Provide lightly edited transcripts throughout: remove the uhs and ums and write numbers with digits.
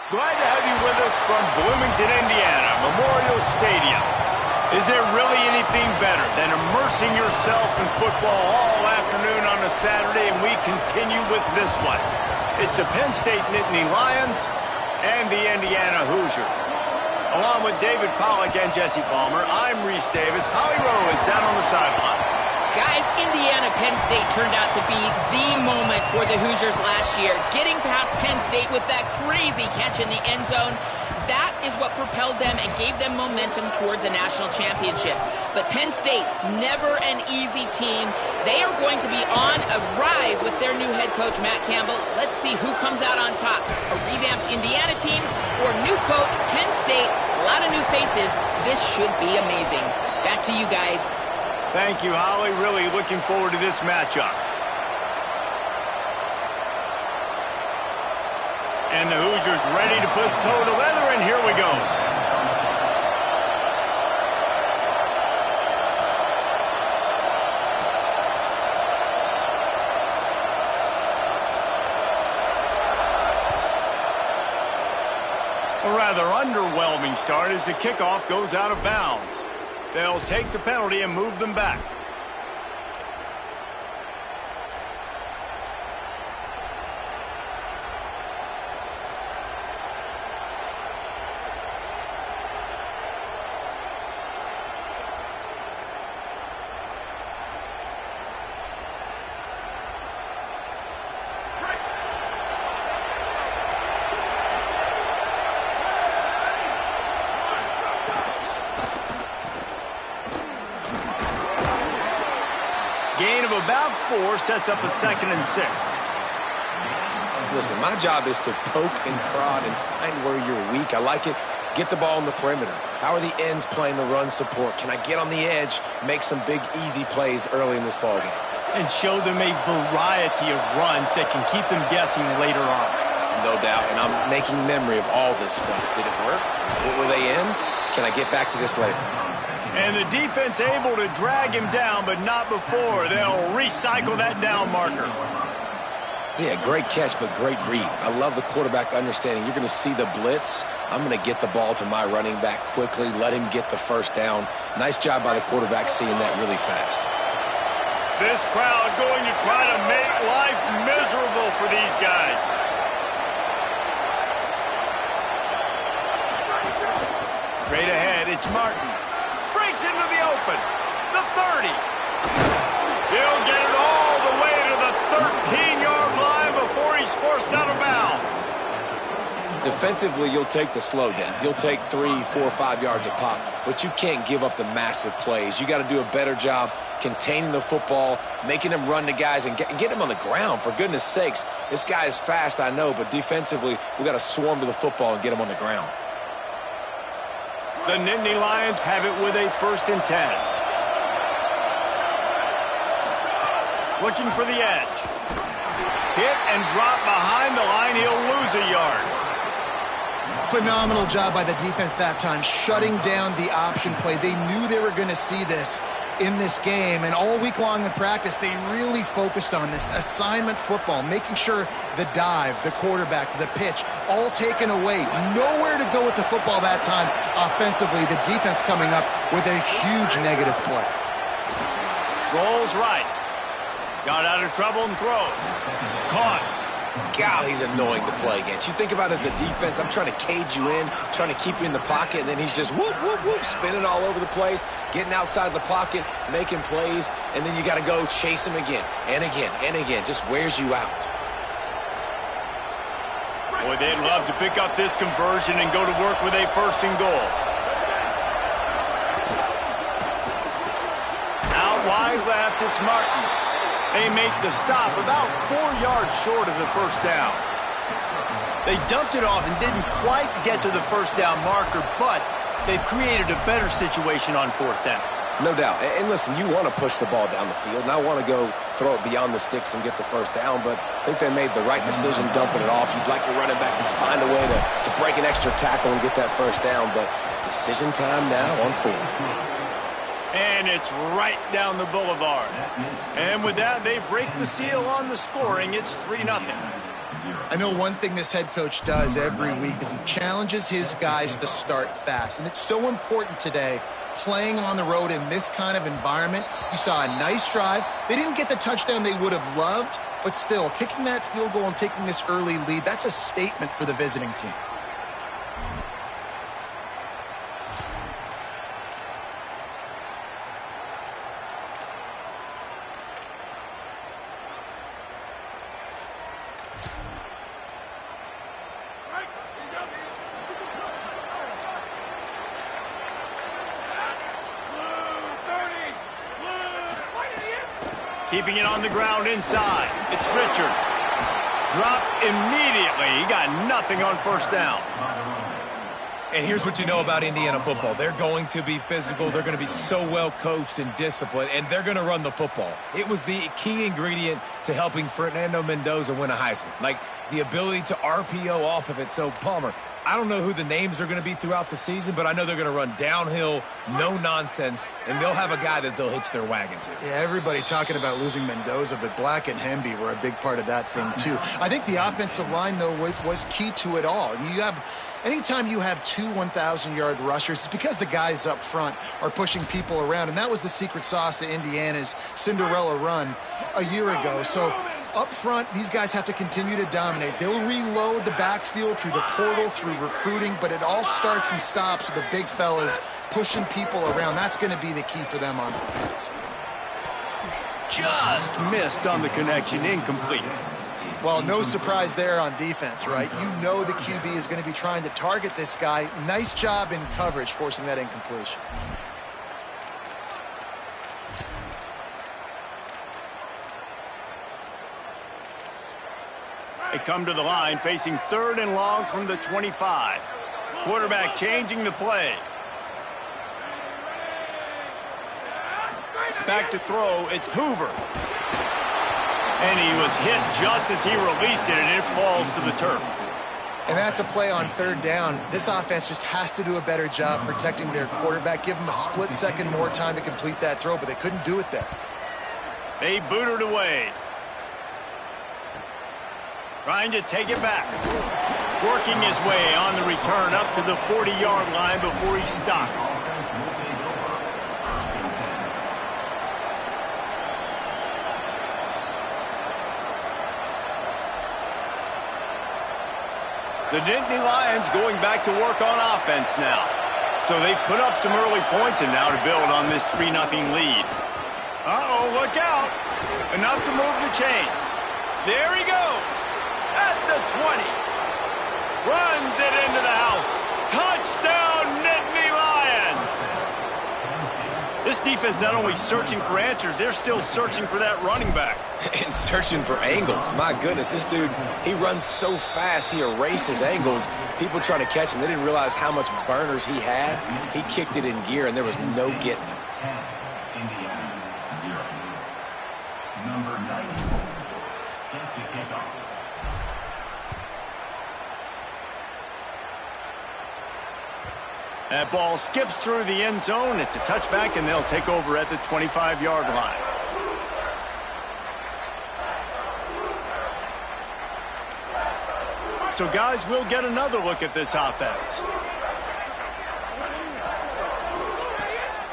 Glad to have you with us from Bloomington, Indiana, Memorial Stadium. Is there really anything better than immersing yourself in football all afternoon on a Saturday, and we continue with this one. It's the Penn State Nittany Lions and the Indiana Hoosiers. Along with David Pollack and Jesse Palmer, I'm Reese Davis. Holly Rowe is down on the sideline. Guys, Indiana-Penn State turned out to be the moment for the Hoosiers last year. Getting past Penn State with that crazy catch in the end zone, that is what propelled them and gave them momentum towards a national championship. But Penn State, never an easy team. They are going to be on a rise with their new head coach, Matt Campbell. Let's see who comes out on top. A revamped Indiana team or new coach, Penn State, a lot of new faces. This should be amazing. Back to you guys. Thank you, Holly. Really looking forward to this matchup. And the Hoosiers ready to put toe to leather, and here we go. A rather underwhelming start as the kickoff goes out of bounds. They'll take the penalty and move them back. Gain of about 4 sets up a 2nd and 6. Listen, my job is to poke and prod and find where you're weak. I like it. Get the ball in the perimeter. How are the ends playing the run support? Can I get on the edge, make some big, easy plays early in this ballgame? And show them a variety of runs that can keep them guessing later on. No doubt, and I'm making memory of all this stuff. Did it work? What were they in? Can I get back to this later? And the defense able to drag him down, but not before. They'll recycle that down marker. Yeah, great catch, but great read. I love the quarterback understanding. You're going to see the blitz. I'm going to get the ball to my running back quickly, let him get the first down. Nice job by the quarterback seeing that really fast. This crowd going to try to make life miserable for these guys. Straight ahead, it's Martin. Breaks into the open. The 30. He'll get it all the way to the 13-yard line before he's forced out of bounds. Defensively, you'll take the slow down. You'll take 3, 4, 5 yards a pop, but you can't give up the massive plays. You got to do a better job containing the football, making them run to guys, and get them on the ground. For goodness sakes, this guy is fast, I know, but defensively, we got to swarm to the football and get him on the ground. The Nittany Lions have it with a 1st and 10. Looking for the edge. Hit and drop behind the line. He'll lose a yard. Phenomenal job by the defense that time, shutting down the option play. They knew they were going to see this in this game, and all week long in practice, they really focused on this assignment football, making sure the dive, the quarterback, the pitch, all taken away. Nowhere to go with the football that time offensively. The defense coming up with a huge negative play. Rolls right. Got out of trouble and throws. Caught. God, he's annoying to play against. You think about it as a defense, I'm trying to cage you in, trying to keep you in the pocket, and then he's just whoop, whoop, whoop, spinning all over the place, getting outside the pocket, making plays, and then you got to go chase him again and again and again. Just wears you out. Boy, they'd love to pick up this conversion and go to work with a 1st and goal. Out wide left, it's Martin. They make the stop about 4 yards short of the 1st down. They dumped it off and didn't quite get to the 1st down marker, but they've created a better situation on 4th down. No doubt. And listen, you want to push the ball down the field, and I want to go throw it beyond the sticks and get the 1st down, but I think they made the right decision dumping it off. You'd like your running back to find a way to break an extra tackle and get that 1st down, but decision time now on 4th. And it's right down the boulevard. And with that, they break the seal on the scoring. It's 3-0. I know one thing this head coach does every week is he challenges his guys to start fast. And it's so important today, playing on the road in this kind of environment. You saw a nice drive. They didn't get the touchdown they would have loved, but still, kicking that field goal and taking this early lead, that's a statement for the visiting team. Keeping it on the ground inside. It's Richard. Dropped immediately. He got nothing on first down. And here's what you know about Indiana football. They're going to be physical. They're going to be so well coached and disciplined, and they're going to run the football. It was the key ingredient to helping Fernando Mendoza win a Heisman. Like, the ability to RPO off of it. So, Palmer, I don't know who the names are going to be throughout the season, but I know they're going to run downhill, no nonsense, and they'll have a guy that they'll hitch their wagon to. Yeah, everybody talking about losing Mendoza, but Black and Hemby were a big part of that thing, too. I think the offensive line, though, was key to it all. Anytime you have two 1,000-yard rushers, it's because the guys up front are pushing people around, and that was the secret sauce to Indiana's Cinderella run a year ago. So up front, these guys have to continue to dominate. They'll reload the backfield through the portal, through recruiting, but it all starts and stops with the big fellas pushing people around. That's going to be the key for them on offense. Just missed on the connection, incomplete. Well, no surprise there on defense, right? You know the QB is going to be trying to target this guy. Nice job in coverage, forcing that incompletion. They come to the line, facing 3rd and long from the 25. Quarterback changing the play. Back to throw, it's Hoover. And he was hit just as he released it, and it falls to the turf. And that's a play on 3rd down. This offense just has to do a better job protecting their quarterback. Give him a split second more time to complete that throw, but they couldn't do it there. They booted away. Trying to take it back. Working his way on the return up to the 40-yard line before he stopped. The Nittany Lions going back to work on offense now. So they've put up some early points and now to build on this 3-0 lead. Uh-oh, look out. Enough to move the chains. There he goes. At the 20. Runs it into the house. Touchdown, Nittany Lions. This defense not only searching for answers, they're still searching for that running back. And searching for angles. My goodness, this dude, he runs so fast, he erases angles. People trying to catch him, they didn't realize how much burners he had. He kicked it in gear, and there was no getting him. Indiana 0. Number 94, set to kick off. That ball skips through the end zone. It's a touchback, and they'll take over at the 25-yard line. So, guys, we'll get another look at this offense.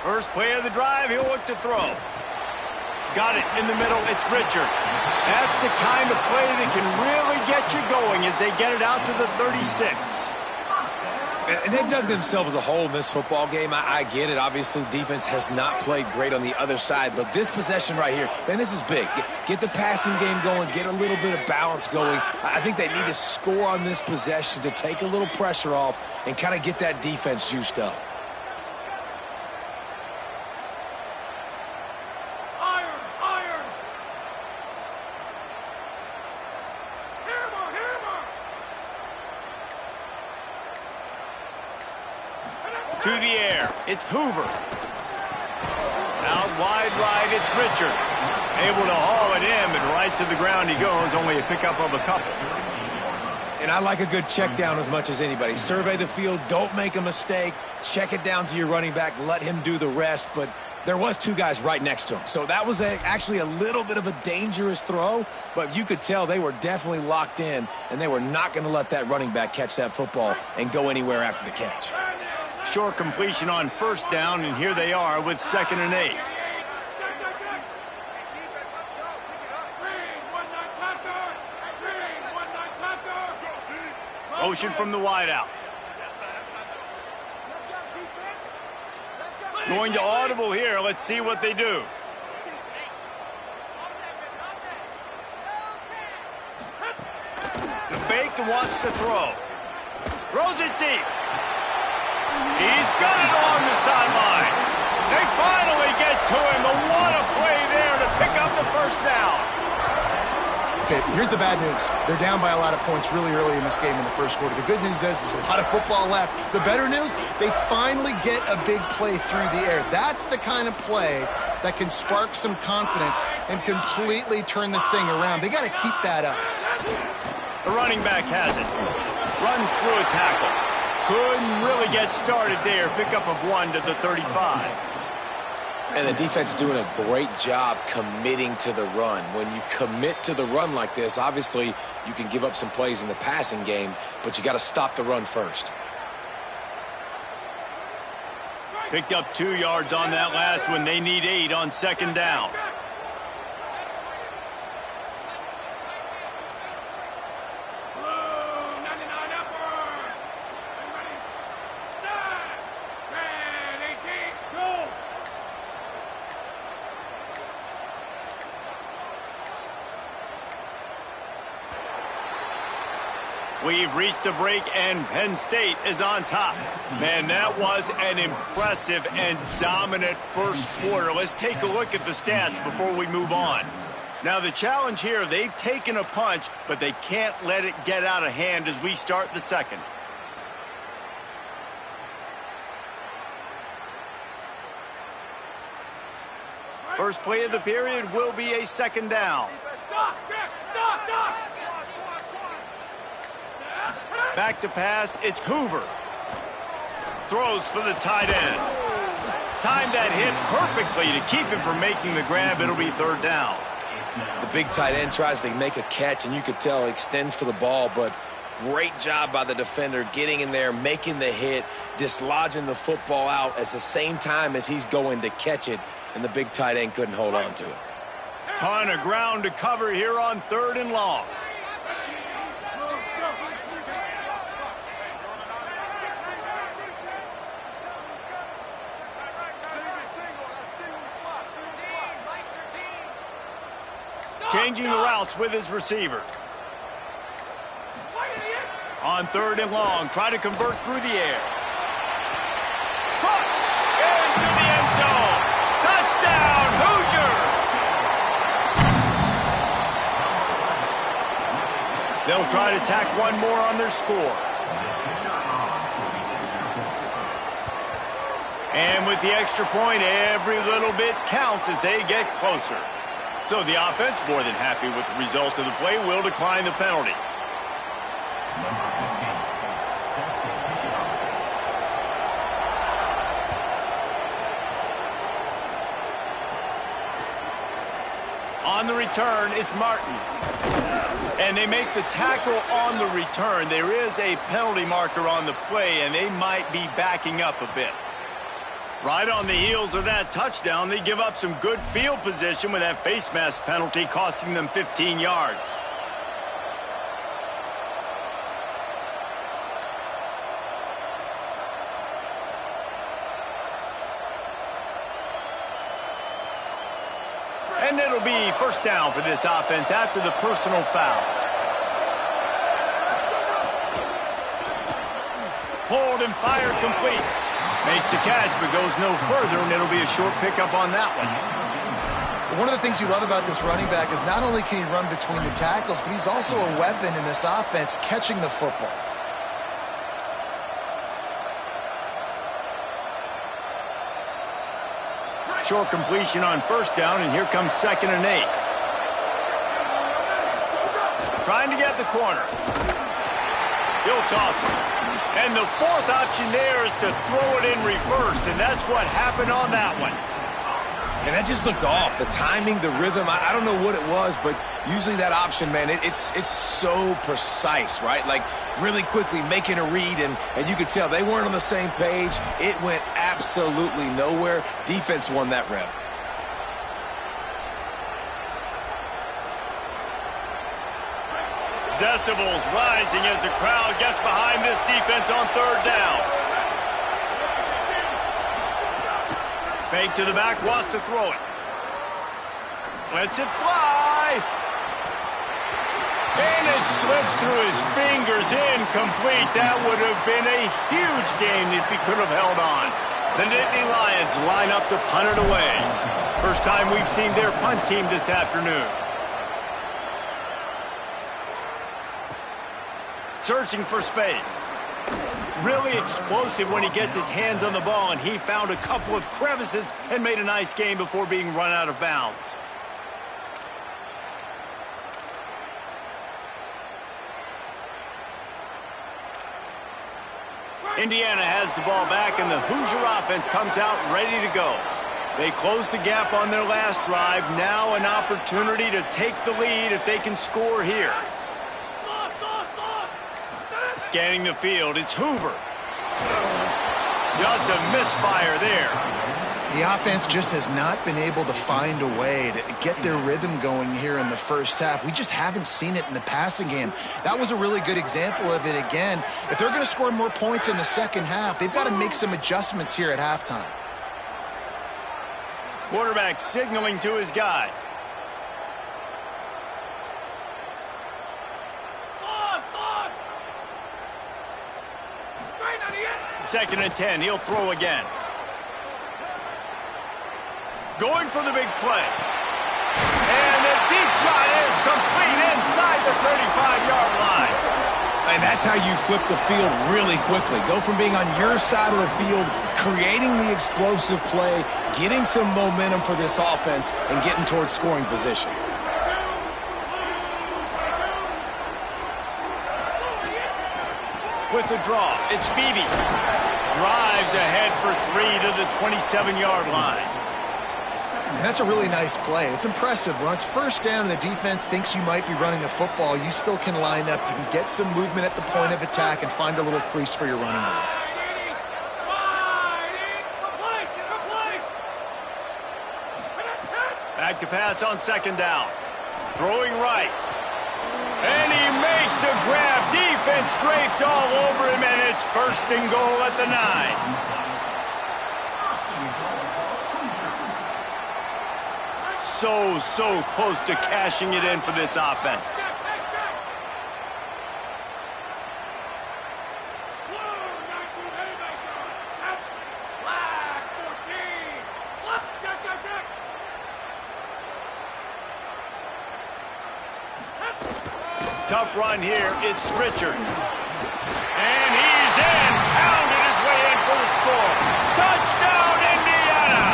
First play of the drive, he'll look to throw. Got it in the middle, it's Richard. That's the kind of play that can really get you going as they get it out to the 36. And they dug themselves a hole in this football game. I get it. Obviously, defense has not played great on the other side. But this possession right here, man, this is big. Get the passing game going. Get a little bit of balance going. I think they need to score on this possession to take a little pressure off and kind of get that defense juiced up. To the air, it's Hoover. Out wide right, it's Richard. Able to haul it in, but right to the ground he goes, only a pickup of a couple. And I like a good check down as much as anybody. Survey the field, don't make a mistake, check it down to your running back, let him do the rest, but There was two guys right next to him. So that was actually a little bit of a dangerous throw, but you could tell they were definitely locked in, and they were not going to let that running back catch that football and go anywhere after the catch. Short completion on first down, and here they are with 2nd and 8. Motion from the wideout. Going to audible here. Let's see what they do. The fake and wants to throw. Throws it deep. He's got it on the sideline. They finally get to him. But what a play there to pick up the first down. Okay, here's the bad news. They're down by a lot of points really early in this game in the first quarter. The good news is there's a lot of football left. The better news, they finally get a big play through the air. That's the kind of play that can spark some confidence and completely turn this thing around. They got to keep that up. The running back has it. Runs through a tackle. Couldn't really get started there. Pickup of 1 to the 35. And the defense doing a great job committing to the run. When you commit to the run like this, obviously you can give up some plays in the passing game, but you got to stop the run first. Picked up 2 yards on that last one. They need 8 on 2nd down. We've reached a break, and Penn State is on top. Man, that was an impressive and dominant first quarter. Let's take a look at the stats before we move on. Now, the challenge here, they've taken a punch, but they can't let it get out of hand as we start the second. First play of the period will be a 2nd down. Back to pass, it's Hoover. Throws for the tight end. Timed that hit perfectly to keep him from making the grab. It'll be 3rd down. The big tight end tries to make a catch, and you could tell he extends for the ball, but great job by the defender getting in there, making the hit, dislodging the football out at the same time as he's going to catch it, and the big tight end couldn't hold on to it. Ton of ground to cover here on 3rd and long. Changing the routes with his receivers. On 3rd and long, try to convert through the air. Caught into the end zone. Touchdown, Hoosiers! They'll try to tack one more on their score. And with the extra point, every little bit counts as they get closer. So the offense, more than happy with the result of the play, will decline the penalty. On the return, it's Martin. And they make the tackle on the return. There is a penalty marker on the play, and they might be backing up a bit. Right on the heels of that touchdown, they give up some good field position with that face mask penalty costing them 15 yards. And it'll be 1st down for this offense after the personal foul. Pulled and fired complete. Makes the catch, but goes no further, and it'll be a short pickup on that one. One of the things you love about this running back is not only can he run between the tackles, but he's also a weapon in this offense catching the football. Short completion on 1st down, and here comes 2nd and 8. Trying to get the corner. He'll toss it. And the 4th option there is to throw it in reverse, and that's what happened on that one. And that just looked off. The timing, the rhythm, I don't know what it was, but usually that option, man, it's so precise, right? Like really quickly making a read, and you could tell they weren't on the same page. It went absolutely nowhere. Defense won that rep. Decibels rising as the crowd gets behind this defense on third down. Fake to the back, wants to throw it. Lets it fly. And it slips through his fingers, incomplete. That would have been a huge gain if he could have held on. The Nittany Lions line up to punt it away. First time we've seen their punt team this afternoon. Searching for space. Really explosive when he gets his hands on the ball, and he found a couple of crevices and made a nice game before being run out of bounds. Indiana has the ball back, and the Hoosier offense comes out ready to go. They close the gap on their last drive. Now an opportunity to take the lead if they can score here. Scanning the field, it's Hoover. Just a misfire there. The offense just has not been able to find a way to get their rhythm going here in the first half. We just haven't seen it in the passing game. That was a really good example of it again. If they're going to score more points in the second half, they've got to make some adjustments here at halftime. Quarterback signaling to his guys. Second and 10, he'll throw again. Going for the big play. And the deep shot is complete inside the 35-yard line. And that's how you flip the field really quickly. Go from being on your side of the field, creating the explosive play, getting some momentum for this offense, and getting towards scoring position. With the draw, it's Beebe. Drives ahead for 3 to the 27-yard line. And that's a really nice play. It's impressive. When it's first down and the defense thinks you might be running the football, you still can line up. You can get some movement at the point of attack and find a little crease for your running back. Back to pass on second down. Throwing right. And he makes a grab. Defense draped all over him, and it's first and goal at the 9. So close to cashing it in for this offense. Tough run here. It's Richard. And he's in. Pounded his way in for the score. Touchdown, Indiana!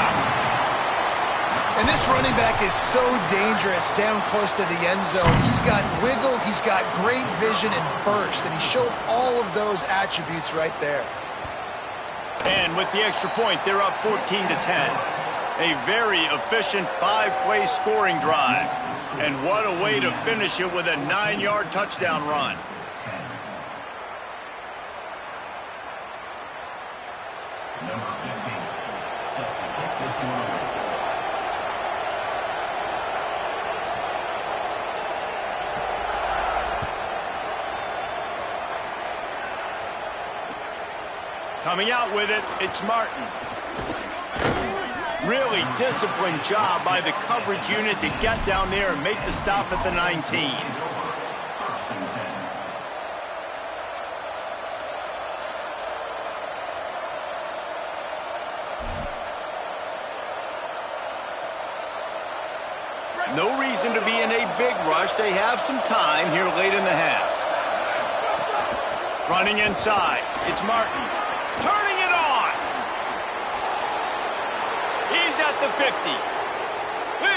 And this running back is so dangerous down close to the end zone. He's got wiggle, he's got great vision and burst, and he showed all of those attributes right there. And with the extra point, they're up 14 to 10. A very efficient 5-play scoring drive. And what a way to finish it with a 9-yard touchdown run. Number 15, set to kick this one away. Coming out with it, it's Martin. Really disciplined job by the coverage unit to get down there and make the stop at the 19. No reason to be in a big rush. They have some time here late in the half. Running inside, it's Martin. Turning it on. He's at the 50.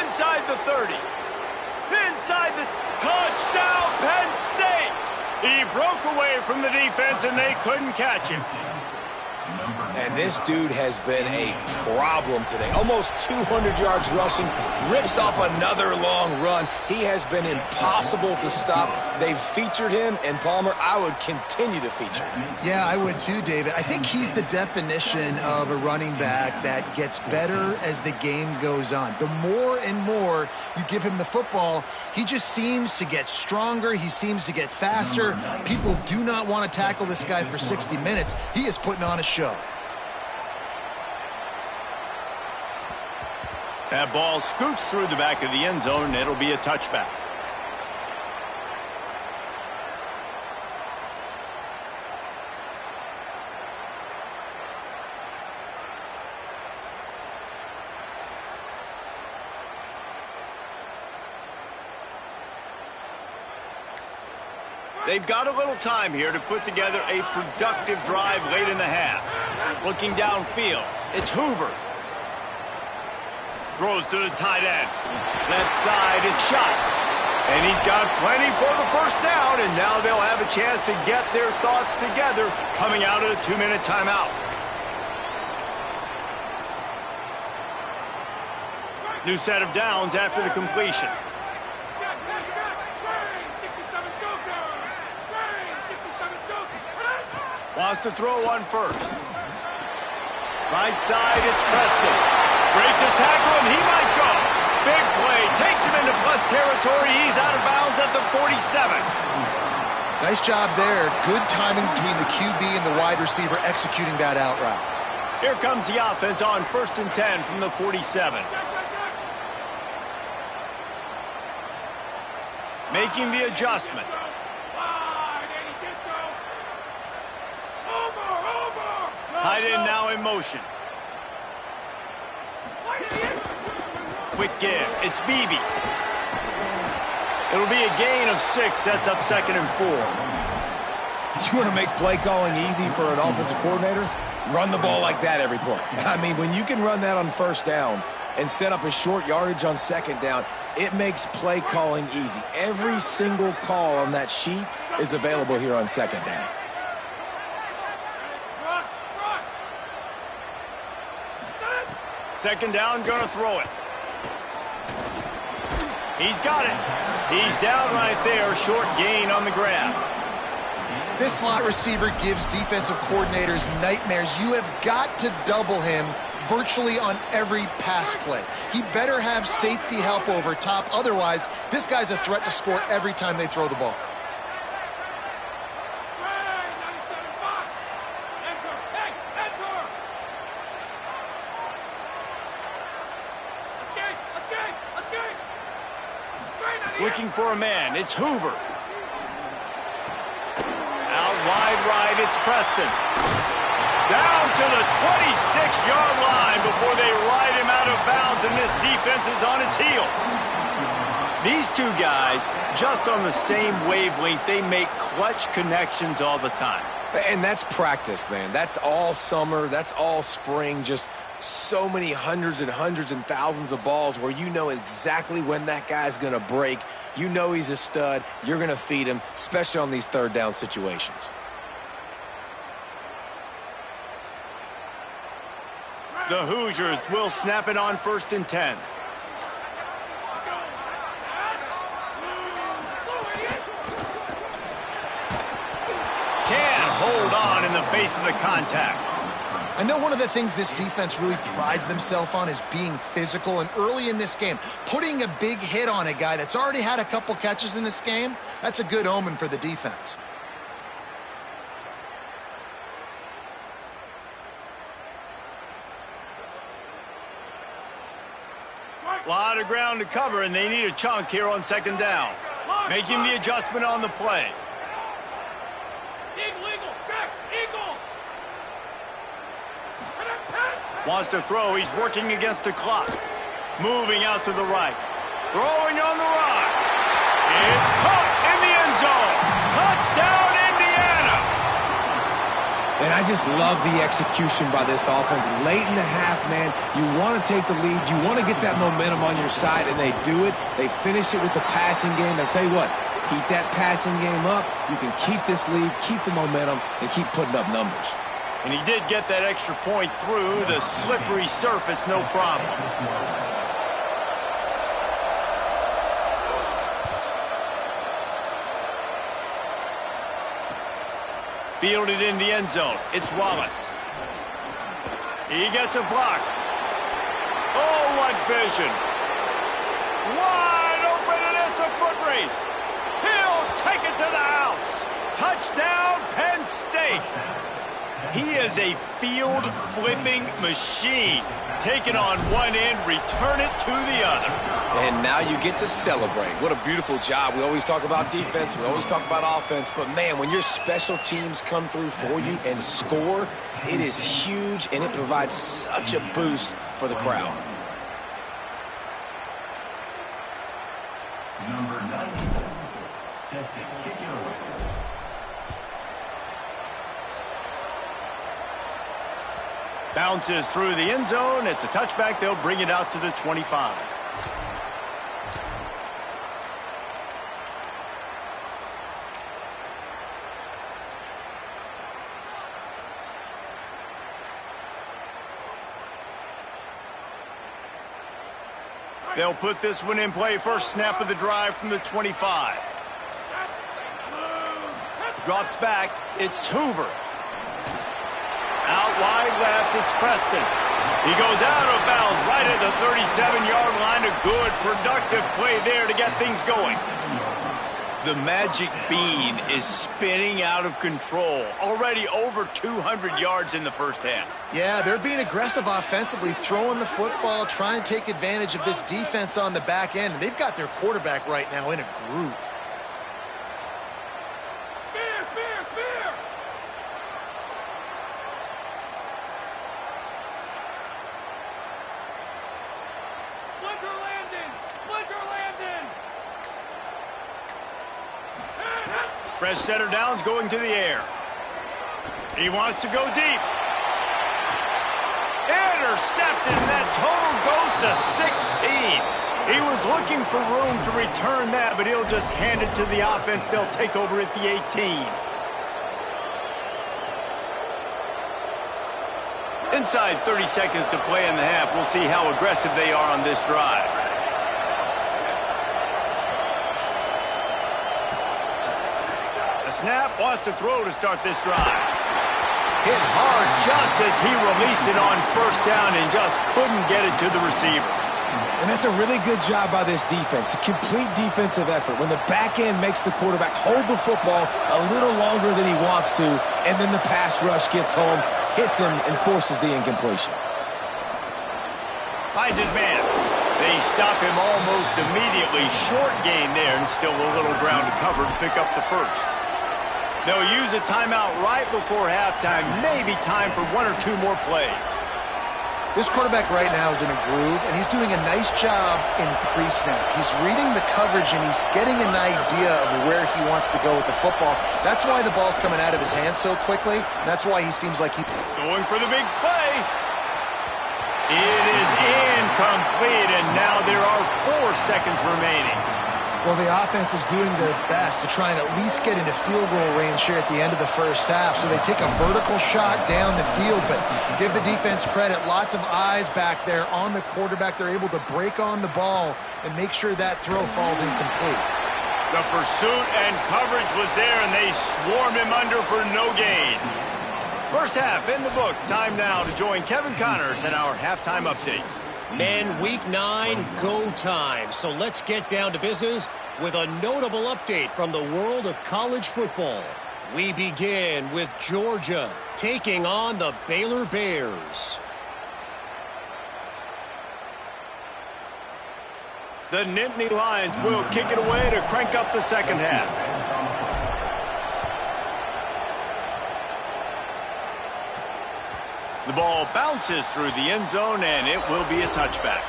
Inside the 30. Inside the touchdown, Penn State. He broke away from the defense and they couldn't catch him. Number And this dude has been a problem today. Almost 200 yards rushing, rips off another long run. He has been impossible to stop. They've featured him, and Palmer, I would continue to feature him. Yeah, I would too, David. I think he's the definition of a running back that gets better as the game goes on. The more and more you give him the football, he just seems to get stronger. He seems to get faster. People do not want to tackle this guy for 60 minutes. He is putting on a show. That ball scoots through the back of the end zone, and it'll be a touchback. They've got a little time here to put together a productive drive late in the half. Looking downfield, it's Hoover. Throws to the tight end. Left side is shot. And he's got plenty for the first down, and now they'll have a chance to get their thoughts together coming out of the 2-minute timeout. New set of downs after the completion. Wants to throw on first. Right side, it's Preston. Breaks a tackle, and he might go. Big play. Takes him into plus territory. He's out of bounds at the 47. Nice job there. Good timing between the QB and the wide receiver executing that out route. Here comes the offense on 1st and 10 from the 47. Making the adjustment. Tight end now in motion. Quick give. It's Beebe. It'll be a gain of 6. Sets up 2nd and 4. You want to make play calling easy for an offensive coordinator? Run the ball like that every play. I mean, when you can run that on first down and set up a short yardage on second down, it makes play calling easy. Every single call on that sheet is available here on second down. Second down, gonna throw it. He's got it. He's down right there. Short gain on the grab. This slot receiver gives defensive coordinators nightmares. You have got to double him virtually on every pass play. He better have safety help over top. Otherwise, this guy's a threat to score every time they throw the ball. Looking for a man. It's Hoover. Out wide right, it's Preston. Down to the 26-yard line before they ride him out of bounds, and this defense is on its heels. These two guys, just on the same wavelength, they make clutch connections all the time. And that's practice, man. That's all summer. That's all spring. Just so many hundreds and thousands of balls where you know exactly when that guy's going to break. You know he's a stud. You're going to feed him, especially on these third down situations. The Hoosiers will snap it on 1st and 10. Can't hold on in the face of the contact. I know one of the things this defense really prides themselves on is being physical, and early in this game, putting a big hit on a guy that's already had a couple catches in this game, that's a good omen for the defense. A lot of ground to cover, and they need a chunk here on 2nd down. Making the adjustment on the play. Wants to throw. He's working against the clock. Moving out to the right. Throwing on the run. It's caught in the end zone. Touchdown, Indiana. And I just love the execution by this offense. Late in the half, man, you want to take the lead. You want to get that momentum on your side, and they do it. They finish it with the passing game. I'll tell you what, keep that passing game up. You can keep this lead, keep the momentum, and keep putting up numbers. And he did get that extra point through the slippery surface, no problem. Fielded in the end zone. It's Wallace. He gets a block. Oh, what vision. Wide open, and it's a foot race. He'll take it to the house. Touchdown, Penn State. He is a field-flipping machine. Take it on one end, return it to the other. And now you get to celebrate. What a beautiful job. We always talk about defense. We always talk about offense. But, man, when your special teams come through for you and score, it is huge, and it provides such a boost for the crowd. Number 90, set to kick it away. Bounces through the end zone. It's a touchback. They'll bring it out to the 25. They'll put this one in play. First snap of the drive from the 25. Drops back. It's Hoover. Out wide left, it's Preston. He goes out of bounds right at the 37-yard line. A good, productive play there to get things going. The magic bean is spinning out of control. Already over 200 yards in the first half. Yeah, they're being aggressive offensively, throwing the football, trying to take advantage of this defense on the back end. They've got their quarterback right now in a groove. Fresh setter down's going to the air. He wants to go deep. Intercepted, and that total goes to 16. He was looking for room to return that, but he'll just hand it to the offense. They'll take over at the 18. Inside 30 seconds to play in the half. We'll see how aggressive they are on this drive. Snap, wants to throw to start this drive. Hit hard just as he released it on first down and just couldn't get it to the receiver. And that's a really good job by this defense, a complete defensive effort. When the back end makes the quarterback hold the football a little longer than he wants to, and then the pass rush gets home, hits him, and forces the incompletion. Finds his man. They stop him almost immediately. Short gain there, and still a little ground to cover to pick up the first. They'll use a timeout right before halftime. Maybe time for one or two more plays. This quarterback right now is in a groove, and he's doing a nice job in pre-snap. He's reading the coverage, and he's getting an idea of where he wants to go with the football. That's why the ball's coming out of his hands so quickly. And that's why he seems like he's going for the big play. It is incomplete, and now there are 4 seconds remaining. Well, the offense is doing their best to try and at least get into field goal range here at the end of the first half. So they take a vertical shot down the field, but give the defense credit. Lots of eyes back there on the quarterback. They're able to break on the ball and make sure that throw falls incomplete. The pursuit and coverage was there, and they swarmed him under for no gain. First half in the books. Time now to join Kevin Connors in our halftime update. Men, week 9, go time. So let's get down to business with a notable update from the world of college football. We begin with Georgia taking on the Baylor Bears. The Nittany Lions will kick it away to crank up the second half. The ball bounces through the end zone, and it will be a touchback.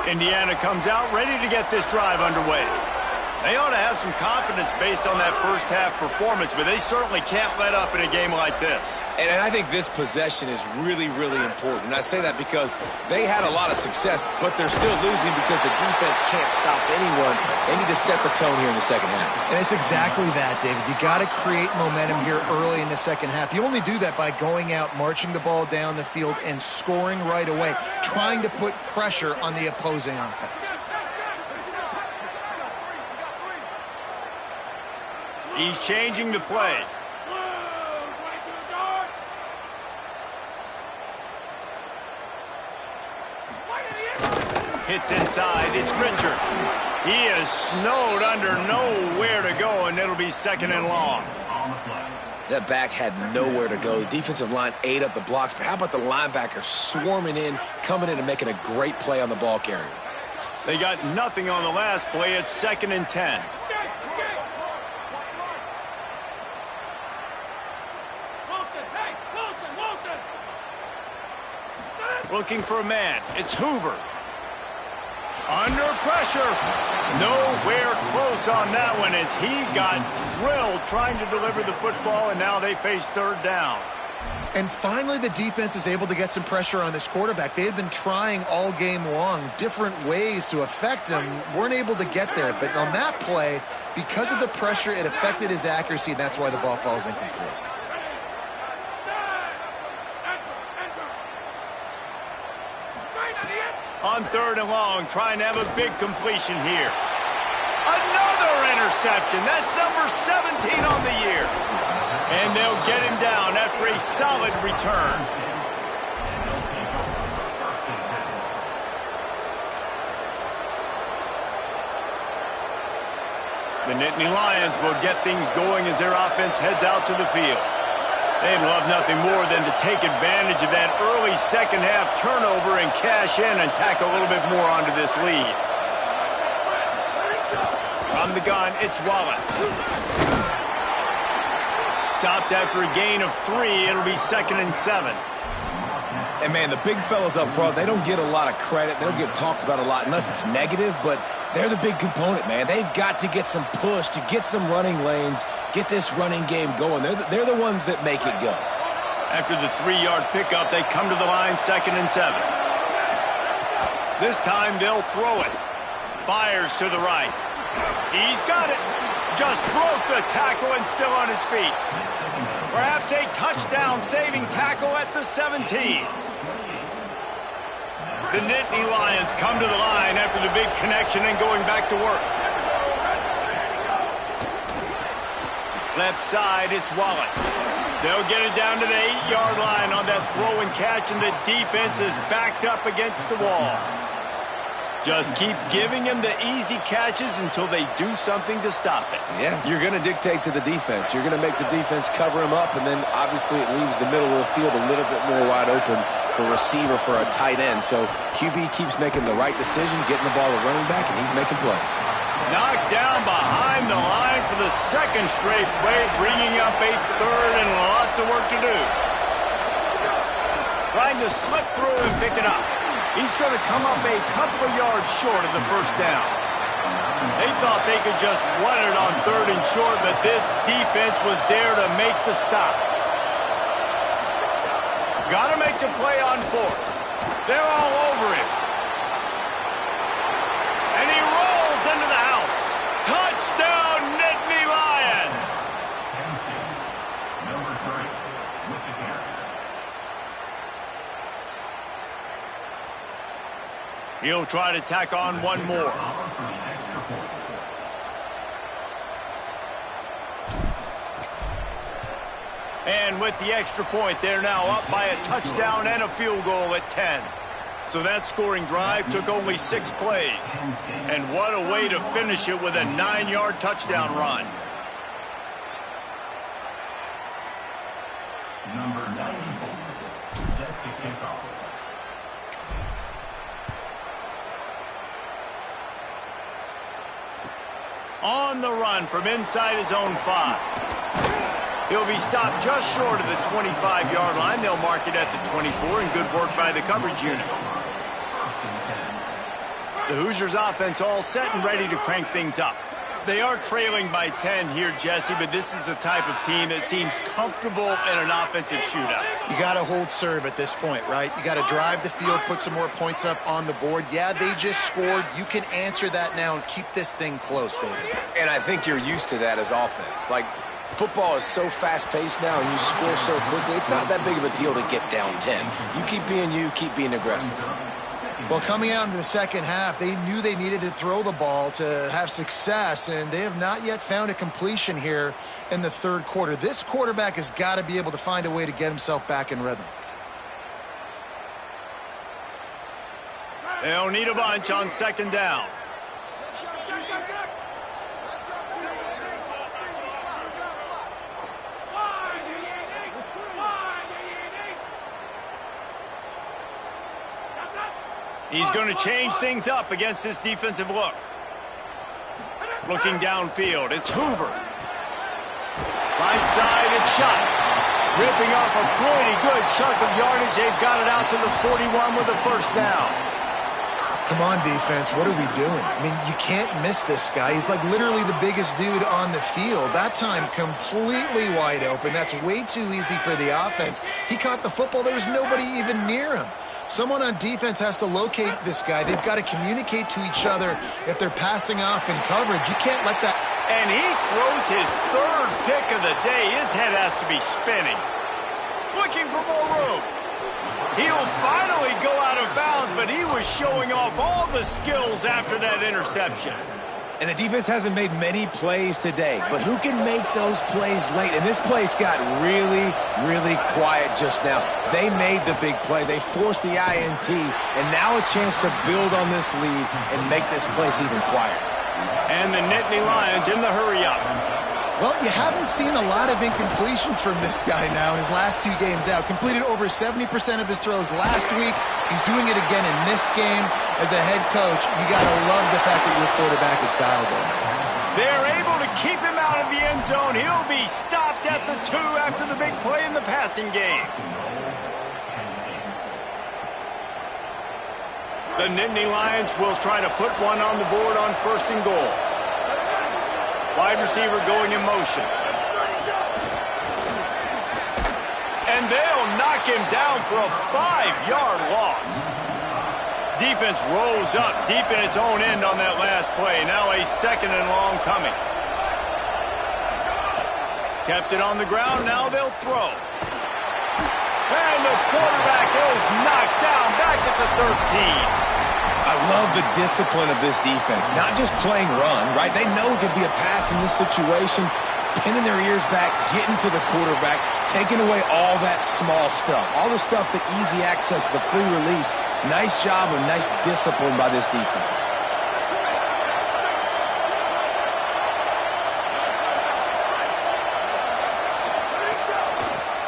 Indiana comes out ready to get this drive underway. They ought to have some confidence based on that first half performance, but they certainly can't let up in a game like this. And I think this possession is really, really important. And I say that because they had a lot of success, but they're still losing because the defense can't stop anyone. They need to set the tone here in the second half. And it's exactly that, David. You got to create momentum here early in the second half. You only do that by going out, marching the ball down the field, and scoring right away, trying to put pressure on the opposing offense. He's changing the play. Hits inside. It's Richard. He is snowed under, nowhere to go, and it'll be second and long. That back had nowhere to go. The defensive line ate up the blocks, but how about the linebacker swarming in, coming in and making a great play on the ball carrier? They got nothing on the last play. It's second and 10. Looking for a man. It's Hoover. Under pressure. Nowhere close on that one as he got drilled trying to deliver the football, and now they face third down. And finally, the defense is able to get some pressure on this quarterback. They had been trying all game long, different ways to affect him, weren't able to get there. But on that play, because of the pressure, it affected his accuracy, and that's why the ball falls incomplete. On third and long, trying to have a big completion here. Another interception. That's number 17 on the year. And they'll get him down after a solid return. The Nittany Lions will get things going as their offense heads out to the field. They'd love nothing more than to take advantage of that early second half turnover and cash in and tack a little bit more onto this lead. From the gun, it's Wallace. Stopped after a gain of 3. It'll be second and 7. And, man, the big fellas up front, they don't get a lot of credit. They don't get talked about a lot unless it's negative, but they're the big component, man. They've got to get some push, to get some running lanes, get this running game going. They're the ones that make it go. After the 3-yard pickup, they come to the line, second and 7. This time they'll throw it. Fires to the right. He's got it. Just broke the tackle and still on his feet. Perhaps a touchdown-saving tackle at the 17. The Nittany Lions come to the line after the big connection and going back to work. Left side, it's Wallace. They'll get it down to the 8-yard line on that throw and catch, and the defense is backed up against the wall. Just keep giving them the easy catches until they do something to stop it. Yeah, you're going to dictate to the defense. You're going to make the defense cover him up, and then obviously it leaves the middle of the field a little bit more wide open for receiver, for a tight end. So QB keeps making the right decision, getting the ball to running back, and he's making plays. Knocked down behind the line for the second straight play, bringing up a third and lots of work to do. Trying to slip through and pick it up. He's going to come up a couple of yards short of the first down. They thought they could just run it on third and short, but this defense was there to make the stop. Got to make the play on fourth. They're all over him. And he rolls into the house. Touchdown, Nittany Lions! Number 3 with the carry. He'll try to tack on one more. And with the extra point, they're now up by a touchdown and a field goal at 10. So that scoring drive took only 6 plays. And what a way to finish it with a 9-yard touchdown run. Number 94 sets a kickoff. On the run from inside his own 5. He'll be stopped just short of the 25-yard line. They'll mark it at the 24, and good work by the coverage unit. The Hoosiers offense all set and ready to crank things up. They are trailing by 10 here, Jesse, but this is the type of team that seems comfortable in an offensive shootout. You got to hold serve at this point, right? You got to drive the field, put some more points up on the board. Yeah, they just scored. You can answer that now and keep this thing close, David. And I think you're used to that as offense. Like, football is so fast-paced now and you score so quickly, it's not that big of a deal to get down 10. You keep being aggressive. Well, coming out into the second half, they knew they needed to throw the ball to have success, and they have not yet found a completion here in the third quarter. This quarterback has got to be able to find a way to get himself back in rhythm. They'll need a bunch on second down. He's going to change things up against this defensive look. Looking downfield, it's Hoover. Right side, it's shot. Ripping off a pretty good chunk of yardage. They've got it out to the 41 with a first down. Come on, defense, what are we doing? I mean, you can't miss this guy. He's like literally the biggest dude on the field. That time, completely wide open. That's way too easy for the offense. He caught the football. There was nobody even near him. Someone on defense has to locate this guy. They've got to communicate to each other if they're passing off in coverage. You can't let that... And he throws his third pick of the day. His head has to be spinning. Looking for more room. He'll finally go out of bounds, but he was showing off all the skills after that interception. And the defense hasn't made many plays today, but who can make those plays late? And this place got really, really quiet just now. They made the big play. They forced the INT, and now a chance to build on this lead and make this place even quieter. And the Nittany Lions in the hurry-up. Well, you haven't seen a lot of incompletions from this guy now in his last 2 games out. Completed over 70% of his throws last week. He's doing it again in this game. As a head coach, you got to love the fact that your quarterback is dialed in. They're able to keep him out of the end zone. He'll be stopped at the 2 after the big play in the passing game. The Nittany Lions will try to put one on the board on first and goal. Wide receiver going in motion. And they'll knock him down for a 5-yard loss. Defense rolls up deep in its own end on that last play. Now a second and long coming. Kept it on the ground. Now they'll throw. And the quarterback is knocked down back at the 13. I love the discipline of this defense. Not just playing run, right? They know it could be a pass in this situation. Pinning their ears back, getting to the quarterback, taking away all that small stuff. All the stuff, the easy access, the free release. Nice job and nice discipline by this defense.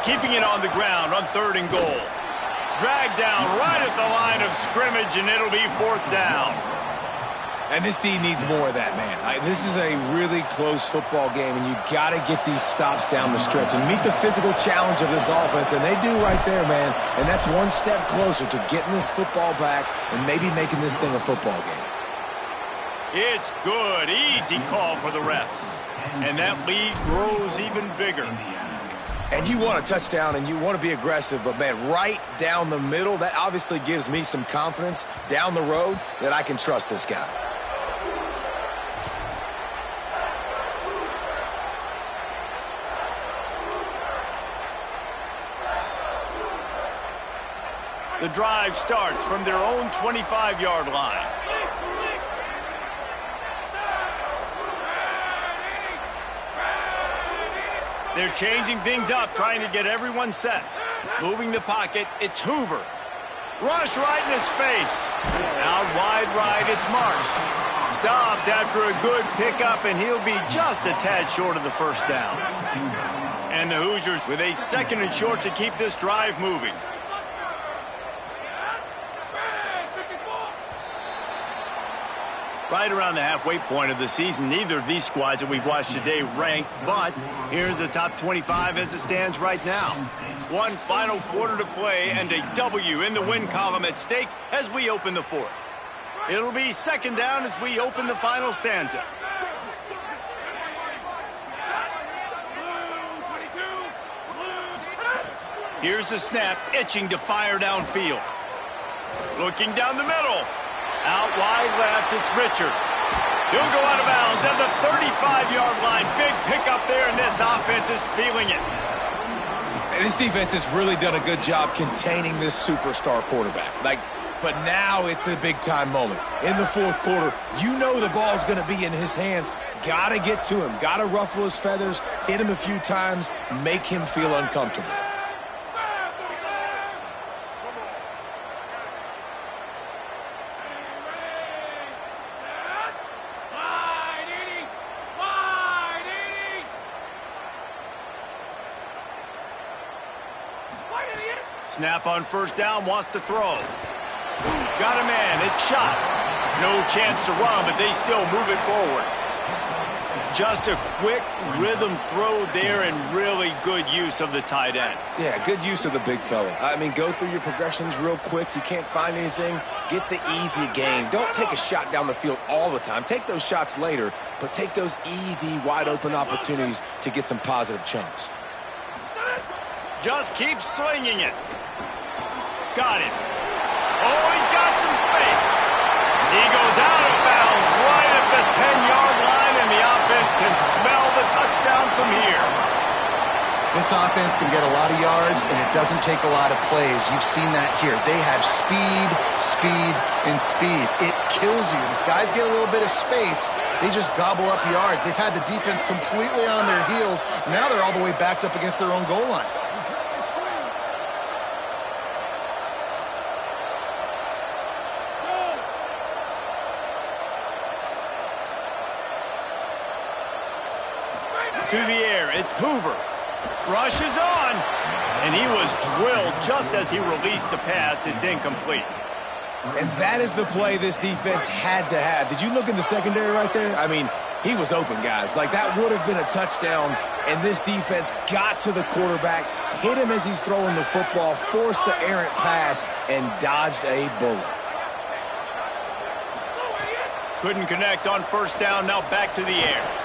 Keeping it on the ground on third and goal. Dragged down right at the line of scrimmage, and it'll be fourth down. And this team needs more of that, man. This is a really close football game, and you got to get these stops down the stretch and meet the physical challenge of this offense, and they do right there, man. And that's one step closer to getting this football back and maybe making this thing a football game. It's good. Easy call for the refs. And that lead grows even bigger. And you want a touchdown and you want to be aggressive, but, man, right down the middle, that obviously gives me some confidence down the road that I can trust this guy. The drive starts from their own 25-yard line. They're changing things up, trying to get everyone set. Moving the pocket, it's Hoover. Rush right in his face. Out wide right, it's Marsh. Stopped after a good pickup, and he'll be just a tad short of the first down. And the Hoosiers with a second and short to keep this drive moving. Right around the halfway point of the season, neither of these squads that we've watched today ranked, but here's the top 25 as it stands right now. One final quarter to play and a W in the win column at stake as we open the fourth. It'll be second down as we open the final stanza. Here's the snap, itching to fire downfield. Looking down the middle. Out wide left, it's Richard. He'll go out of bounds at the 35-yard line. Big pickup there, and this offense is feeling it. And this defense has really done a good job containing this superstar quarterback. But now it's a big-time moment. In the fourth quarter, you know the ball's going to be in his hands. Got to get to him. Got to ruffle his feathers, hit him a few times, make him feel uncomfortable. Snap on first down, wants to throw. Got a man, it's shot. No chance to run, but they still move it forward. Just a quick rhythm throw there and really good use of the tight end. Yeah, good use of the big fella. I mean, go through your progressions real quick. You can't find anything. Get the easy gain. Don't take a shot down the field all the time. Take those shots later, but take those easy, wide-open opportunities to get some positive chunks. Just keep slinging it. Got it. Oh, he's got some space. He goes out of bounds right at the 10-yard line, and the offense can smell the touchdown from here. This offense can get a lot of yards, and it doesn't take a lot of plays. You've seen that here. They have speed, speed, and speed. It kills you. If guys get a little bit of space, they just gobble up yards. They've had the defense completely on their heels, and now they're all the way backed up against their own goal line. To the air, it's Hoover. Rushes on, and he was drilled just as he released the pass. It's incomplete. And that is the play this defense had to have. Did you look in the secondary right there? I mean, he was open, guys. That would have been a touchdown, and this defense got to the quarterback, hit him as he's throwing the football, forced the errant pass, and dodged a bullet. Couldn't connect on first down, now back to the air.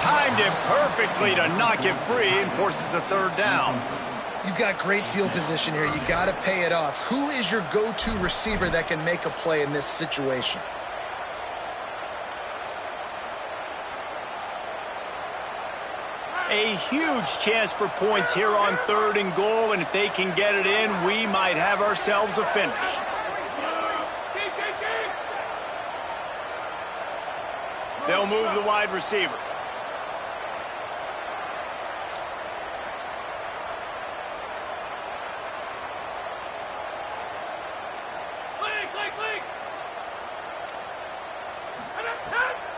Timed it perfectly to knock it free and forces a third down. You've got great field position here. You got to pay it off. Who is your go-to receiver that can make a play in this situation? A huge chance for points here on 3rd and goal, and if they can get it in, we might have ourselves a finish. They'll move the wide receiver.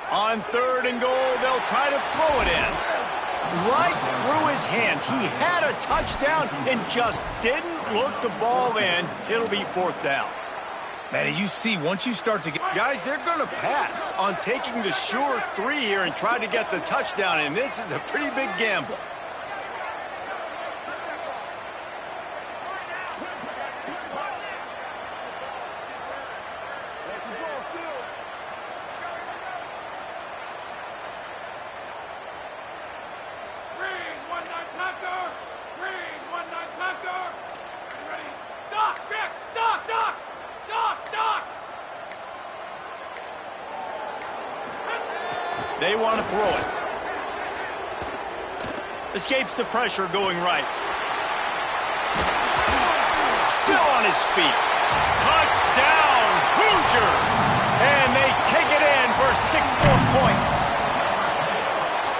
On 3rd and goal, they'll try to throw it in. Right through his hands. He had a touchdown and just didn't look the ball in. It'll be 4th down. Man, you see, once you start to get... Guys, they're going to pass on taking the sure 3 here and try to get the touchdown, and this is a pretty big gamble. They want to throw it. Escapes the pressure going right. Still on his feet. Touchdown, Hoosiers! And they take it in for 6 more points.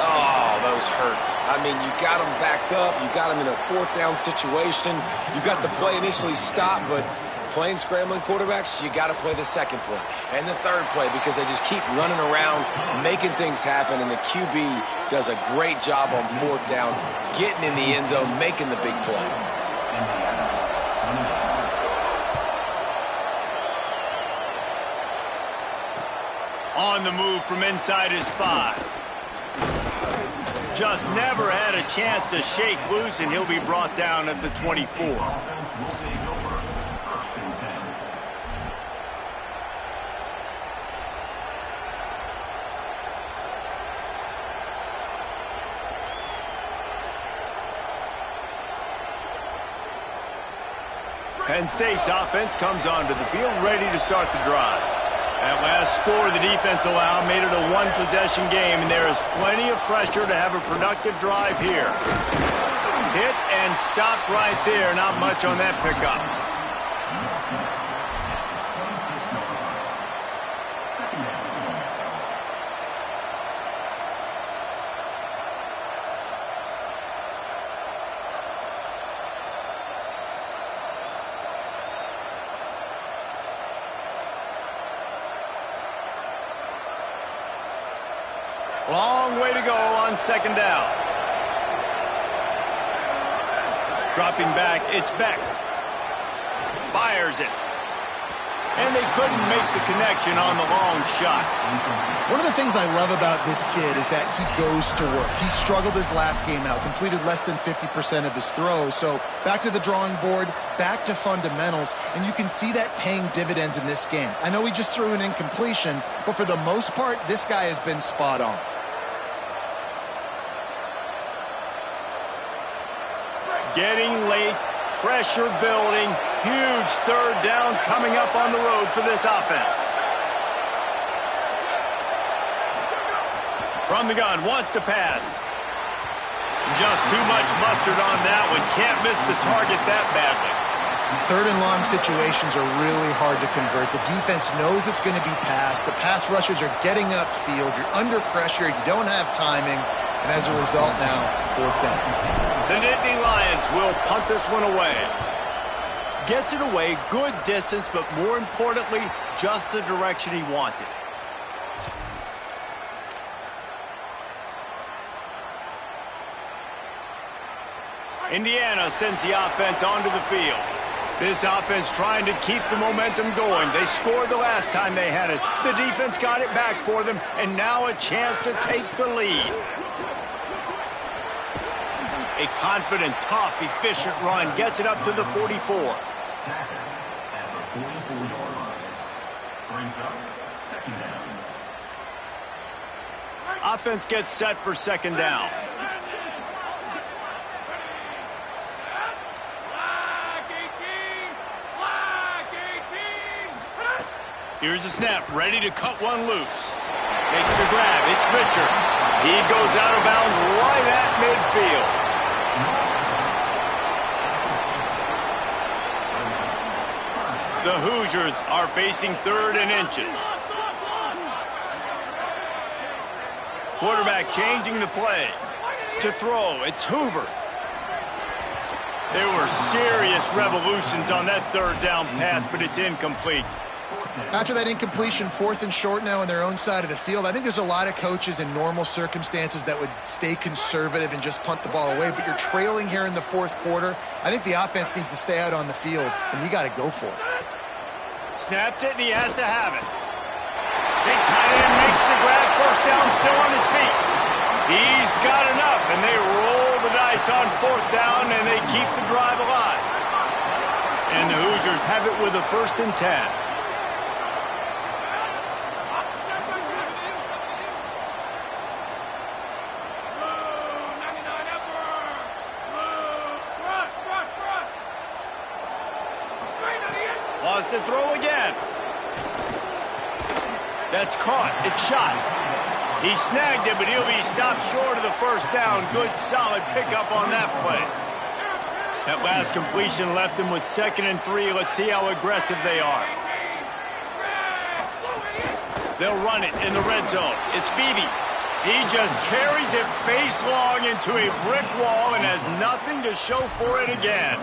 Oh, those hurt. I mean, you got them backed up. You got them in a 4th down situation. You got the play initially stopped, but playing scrambling quarterbacks, you got to play the 2nd play and the 3rd play because they just keep running around, making things happen, and the QB does a great job on 4th down, getting in the end zone, making the big play. On the move from inside his 5. Just never had a chance to shake loose, and he'll be brought down at the 24. Penn State's offense comes onto the field ready to start the drive. That last score the defense allowed made it a one-possession game, and there is plenty of pressure to have a productive drive here. Hit and stopped right there. Not much on that pickup. Long way to go on second down. Dropping back, it's Beck. Fires it. And they couldn't make the connection on the long shot. One of the things I love about this kid is that he goes to work. He struggled his last game out, completed less than 50% of his throws. So back to the drawing board, back to fundamentals, and you can see that paying dividends in this game. I know he just threw an incompletion, but for the most part, this guy has been spot on. Getting late, pressure building, huge third down coming up on the road for this offense. From the gun, wants to pass. Just too much mustard on that one. Can't miss the target that badly. Third and long situations are really hard to convert. The defense knows it's going to be passed. The pass rushers are getting upfield. You're under pressure. You don't have timing. And as a result now, fourth down. The Nittany Lions will punt this one away. Gets it away, good distance, but more importantly, just the direction he wanted. Indiana sends the offense onto the field. This offense trying to keep the momentum going. They scored the last time they had it. The defense got it back for them, and now a chance to take the lead. A confident, tough, efficient run gets it up to the 44. Tackle at the 44-yard line. Brings up second down. Offense gets set for second down. Here's the snap, ready to cut one loose. Makes the grab, it's Richard. He goes out of bounds right at midfield. The Hoosiers are facing third and inches. Quarterback changing the play. To throw, it's Hoover. There were serious revolutions on that third down pass, but it's incomplete. After that incompletion, fourth and short now on their own side of the field, I think there's a lot of coaches in normal circumstances that would stay conservative and just punt the ball away, but you're trailing here in the fourth quarter. I think the offense needs to stay out on the field, and you got to go for it. Snaps it, and he has to have it. Big tight end makes the grab, first down, still on his feet. He's got enough, and they roll the dice on fourth down, and they keep the drive alive. And the Hoosiers have it with a 1st and 10. Lost to throw again. That's caught. It's shot. He snagged it, but he'll be stopped short of the first down. Good, solid pickup on that play. That last completion left them with 2nd and 3. Let's see how aggressive they are. They'll run it in the red zone. It's Beebe. He just carries it face long into a brick wall and has nothing to show for it again.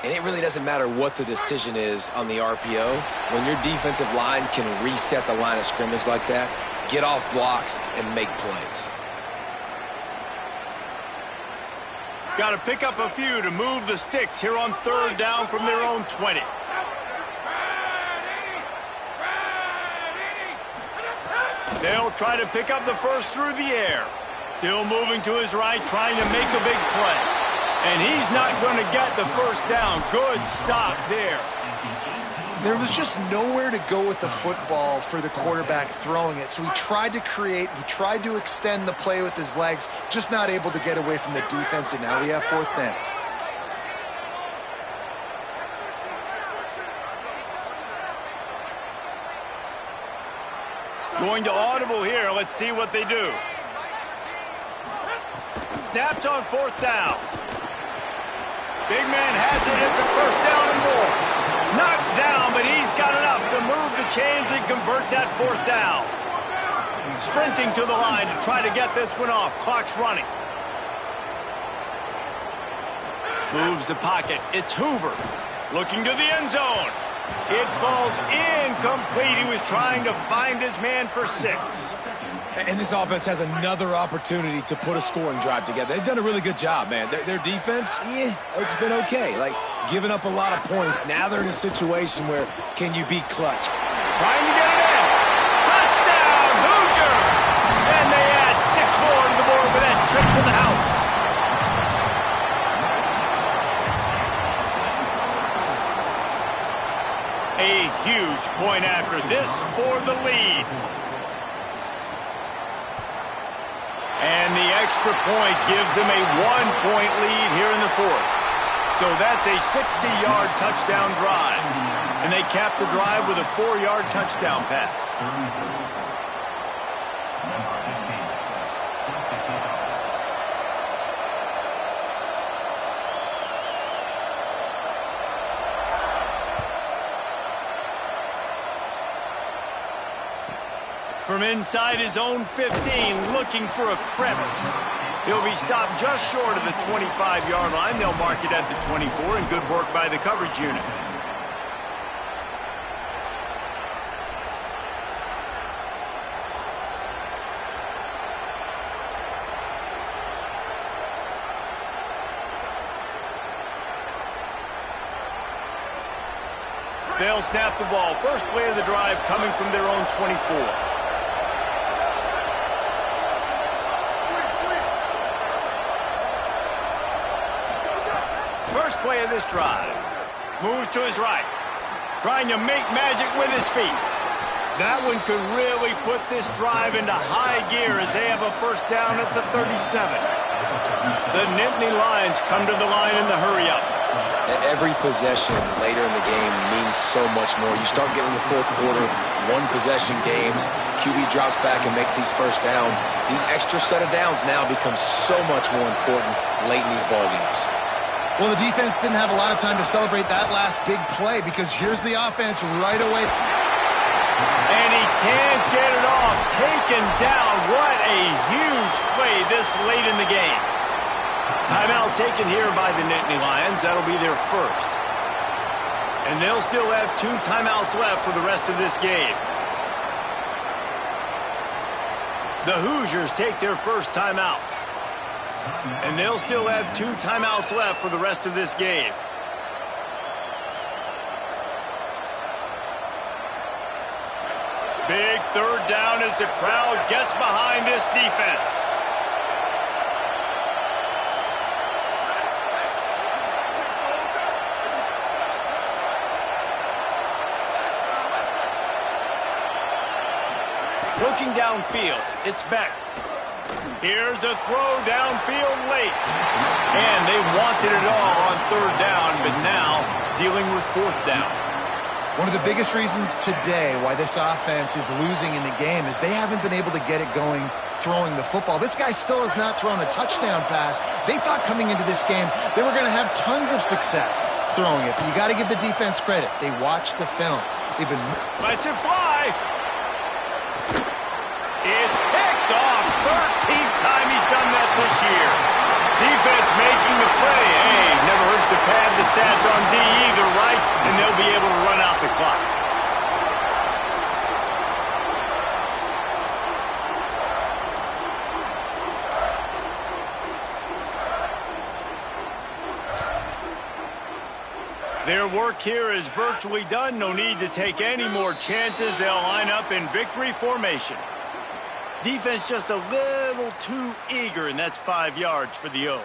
And it really doesn't matter what the decision is on the RPO. When your defensive line can reset the line of scrimmage like that, get off blocks and make plays. Got to pick up a few to move the sticks here on third down from their own 20. They'll try to pick up the first through the air. Still moving to his right, trying to make a big play. And he's not going to get the first down. Good stop there. There was just nowhere to go with the football for the quarterback throwing it. So he tried to create, he tried to extend the play with his legs, just not able to get away from the defense, and now we have fourth down. Going to audible here. Let's see what they do. Snapped on 4th down. Big man has it. It's a 1st down and more. Knocked down, but he's got enough to move the chains and convert that 4th down. Sprinting to the line to try to get this one off. Clock's running. Moves the pocket. It's Hoover. Looking to the end zone. It falls incomplete. He was trying to find his man for 6. And this offense has another opportunity to put a scoring drive together. They've done a really good job, man. Their defense, it's been okay. Like, giving up a lot of points. Now they're in a situation where can you be clutch? Trying to get it in. Touchdown, Hoosiers! And they add 6 more to the board with that trip to the house. A huge point after this for the lead. And the extra point gives them a 1-point lead here in the 4th. So that's a 60-yard touchdown drive. And they cap the drive with a 4-yard touchdown pass. From inside his own 15, looking for a crevice. He'll be stopped just short of the 25-yard line. They'll mark it at the 24, and good work by the coverage unit. They'll snap the ball. First play of the drive coming from their own 24. First play of this drive. Moves to his right. Trying to make magic with his feet. That one could really put this drive into high gear as they have a 1st down at the 37. The Nittany Lions come to the line in the hurry-up. Every possession later in the game means so much more. You start getting the 4th quarter, 1-possession games. QB drops back and makes these 1st downs. These extra set of downs now become so much more important late in these ball games. Well, the defense didn't have a lot of time to celebrate that last big play because here's the offense right away. And he can't get it off. Taken down. What a huge play this late in the game. Timeout taken here by the Nittany Lions. That'll be their 1st. And they'll still have 2 timeouts left for the rest of this game. The Hoosiers take their 1st timeout. And they'll still have 2 timeouts left for the rest of this game. Big 3rd down as the crowd gets behind this defense. Looking downfield, it's Beck. Here's a throw downfield late. And they wanted it all on 3rd down, but now dealing with 4th down. One of the biggest reasons today why this offense is losing in the game is they haven't been able to get it going throwing the football. This guy still has not thrown a touchdown pass. They thought coming into this game they were going to have tons of success throwing it, but you got to give the defense credit. They watched the film. They've been... Lets it fly. It's picked off. 13th time he's done that this year. Defense making the play. Hey, never hurts to pad the stats on D either, right? And they'll be able to run out the clock. Their work here is virtually done. No need to take any more chances. They'll line up in victory formation. Defense just a little too eager, and that's 5 yards for the O.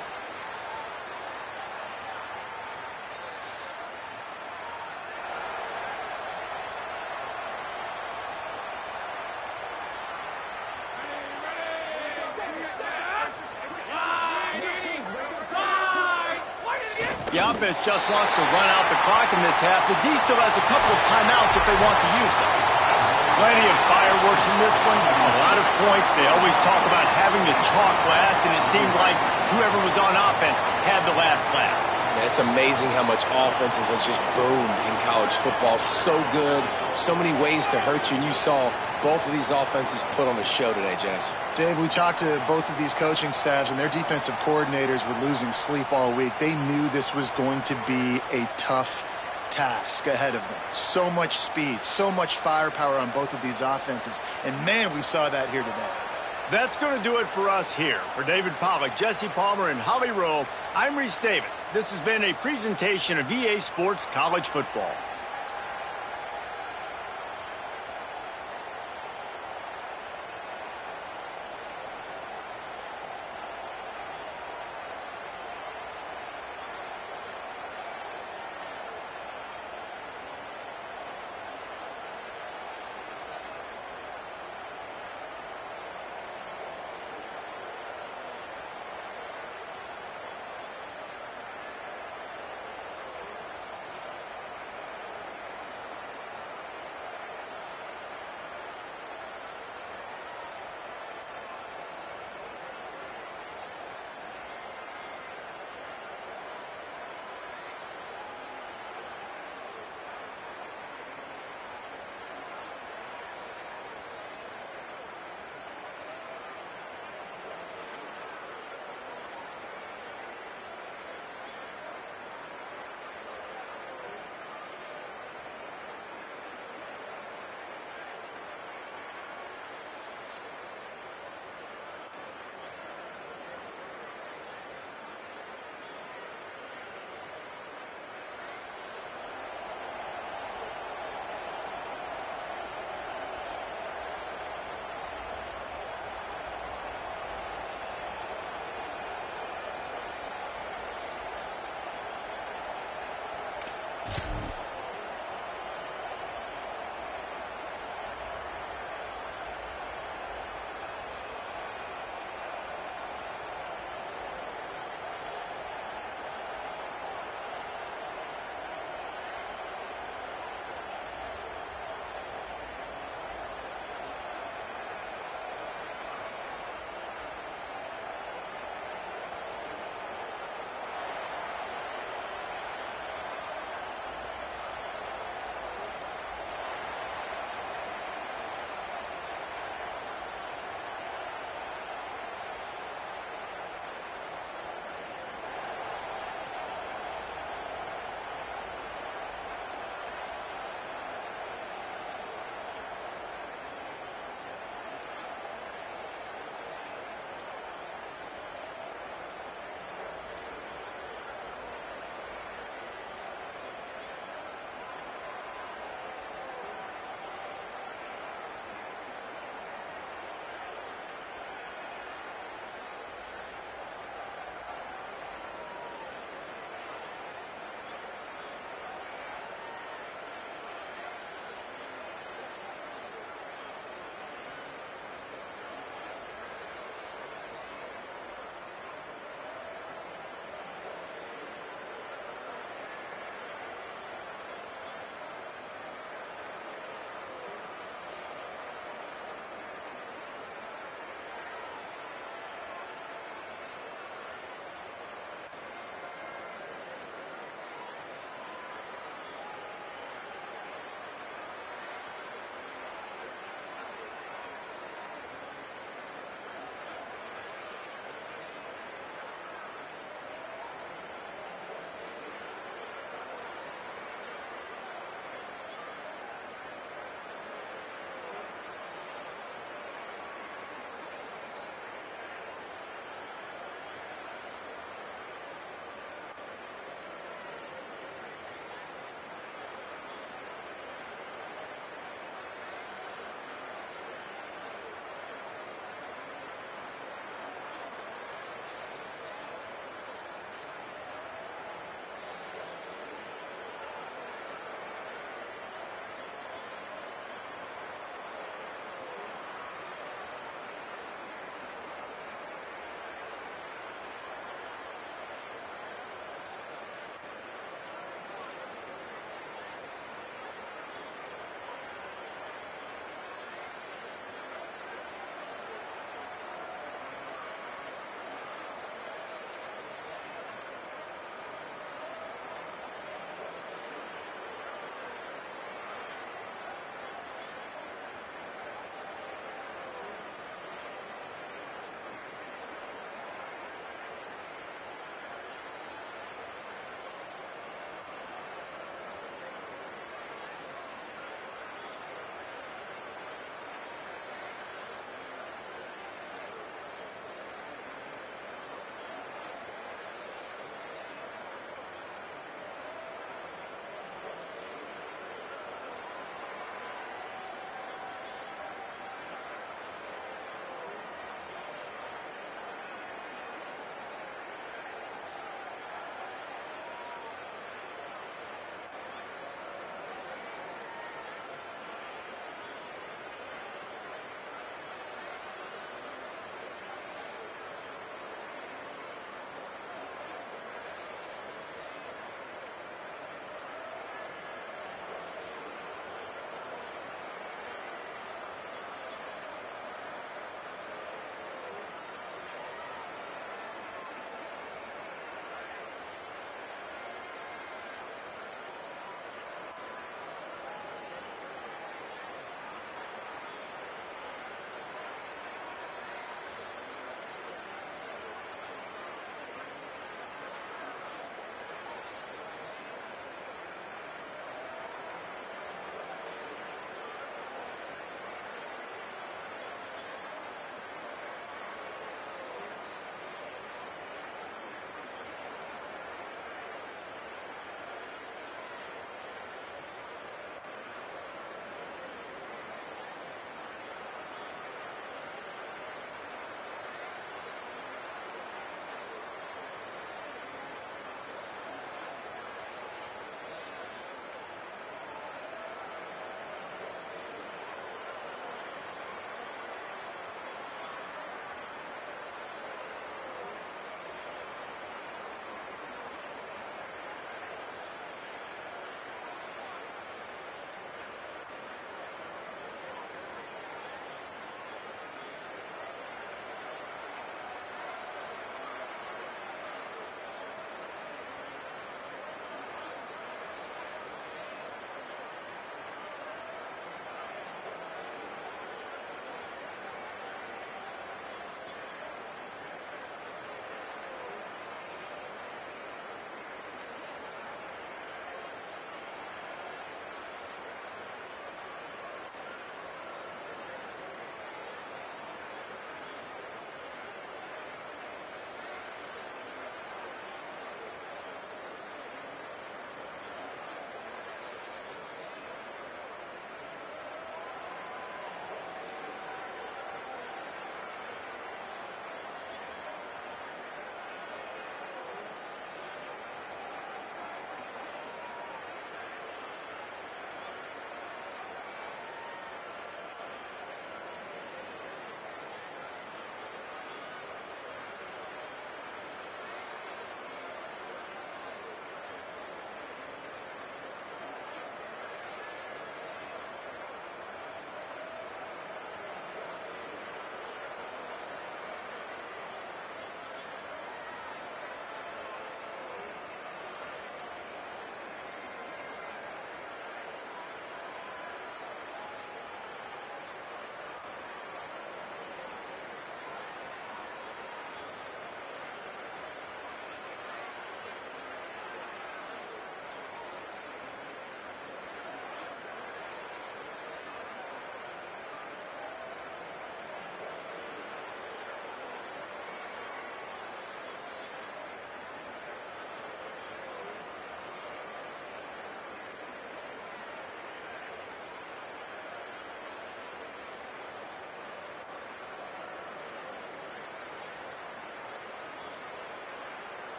The offense just wants to run out the clock in this half. The D still has a couple of timeouts if they want to use them. Plenty of fireworks in this one. A lot of points. They always talk about having the chalk last, and it seemed like whoever was on offense had the last laugh. It's amazing how much offenses have just boomed in college football. So good, so many ways to hurt you, and you saw both of these offenses put on a show today, Jess. Dave, we talked to both of these coaching staffs, and their defensive coordinators were losing sleep all week. They knew this was going to be a tough task ahead of them. So much speed, so much firepower on both of these offenses, and man, we saw that here today. That's going to do it for us here. For David Pollack, Jesse Palmer, and Holly Rowe, I'm Reese Davis. This has been a presentation of EA Sports College Football.